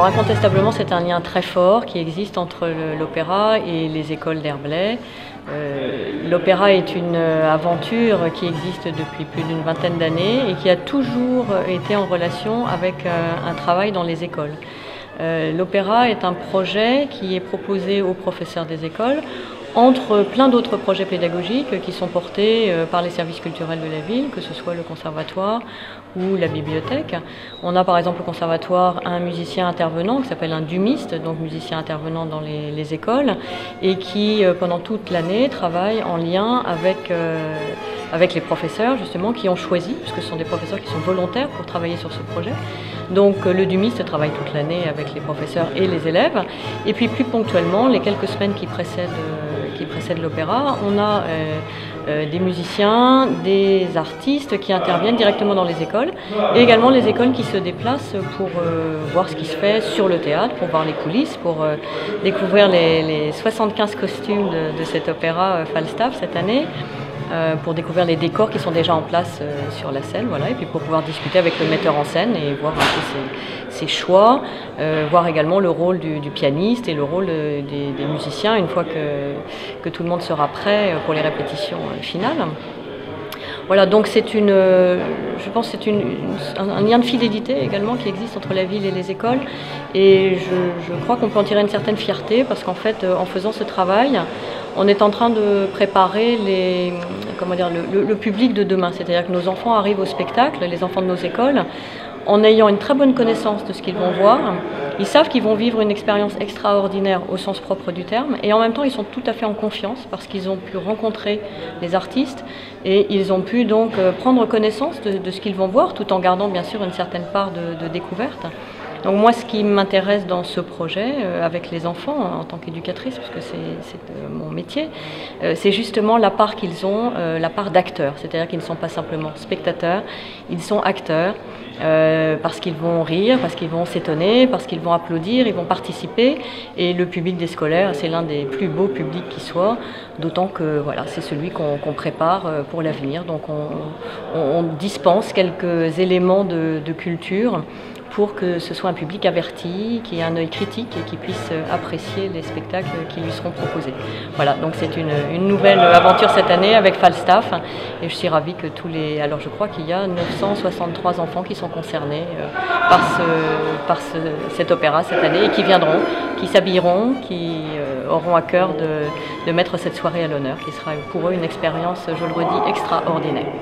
Alors incontestablement, c'est un lien très fort qui existe entre l'opéra et les écoles d'Herblay. L'opéra est une aventure qui existe depuis plus d'une vingtaine d'années et qui a toujours été en relation avec un travail dans les écoles. L'opéra est un projet qui est proposé aux professeurs des écoles entre plein d'autres projets pédagogiques qui sont portés par les services culturels de la ville, que ce soit le conservatoire ou la bibliothèque. On a par exemple au conservatoire un musicien intervenant qui s'appelle un dumiste, donc musicien intervenant dans les écoles, et qui pendant toute l'année travaille en lien avec les professeurs justement qui ont choisi, puisque ce sont des professeurs qui sont volontaires pour travailler sur ce projet. Donc le dumiste travaille toute l'année avec les professeurs et les élèves. Et puis plus ponctuellement, les quelques semaines qui précèdent l'opéra, on a des musiciens, des artistes qui interviennent directement dans les écoles et également les écoles qui se déplacent pour voir ce qui se fait sur le théâtre, pour voir les coulisses, pour découvrir les 75 costumes de cet opéra Falstaff cette année. Pour découvrir les décors qui sont déjà en place sur la scène, voilà, et puis pour pouvoir discuter avec le metteur en scène et voir un peu ses choix, voir également le rôle du pianiste et le rôle des musiciens une fois que tout le monde sera prêt pour les répétitions finales. Voilà, donc je pense que c'est un lien de fidélité également qui existe entre la ville et les écoles, et je crois qu'on peut en tirer une certaine fierté parce qu'en fait, en faisant ce travail, on est en train de préparer le public de demain, c'est-à-dire que nos enfants arrivent au spectacle, les enfants de nos écoles, en ayant une très bonne connaissance de ce qu'ils vont voir. Ils savent qu'ils vont vivre une expérience extraordinaire au sens propre du terme, et en même temps ils sont tout à fait en confiance parce qu'ils ont pu rencontrer les artistes et ils ont pu donc prendre connaissance de ce qu'ils vont voir tout en gardant bien sûr une certaine part de découverte. Donc moi, ce qui m'intéresse dans ce projet, avec les enfants, en tant qu'éducatrice, parce que c'est mon métier, c'est justement la part qu'ils ont, la part d'acteurs. C'est-à-dire qu'ils ne sont pas simplement spectateurs, ils sont acteurs, parce qu'ils vont rire, parce qu'ils vont s'étonner, parce qu'ils vont applaudir, ils vont participer. Et le public des scolaires, c'est l'un des plus beaux publics qui soit, d'autant que voilà, c'est celui qu'on prépare pour l'avenir. Donc on dispense quelques éléments de culture pour que ce soit un public averti, qui ait un œil critique et qui puisse apprécier les spectacles qui lui seront proposés. Voilà, donc c'est une nouvelle aventure cette année avec Falstaff, et je suis ravie que alors je crois qu'il y a 963 enfants qui sont concernés par cet opéra cette année et qui viendront, qui s'habilleront, qui auront à cœur de mettre cette soirée à l'honneur, qui sera pour eux une expérience, je le redis, extraordinaire.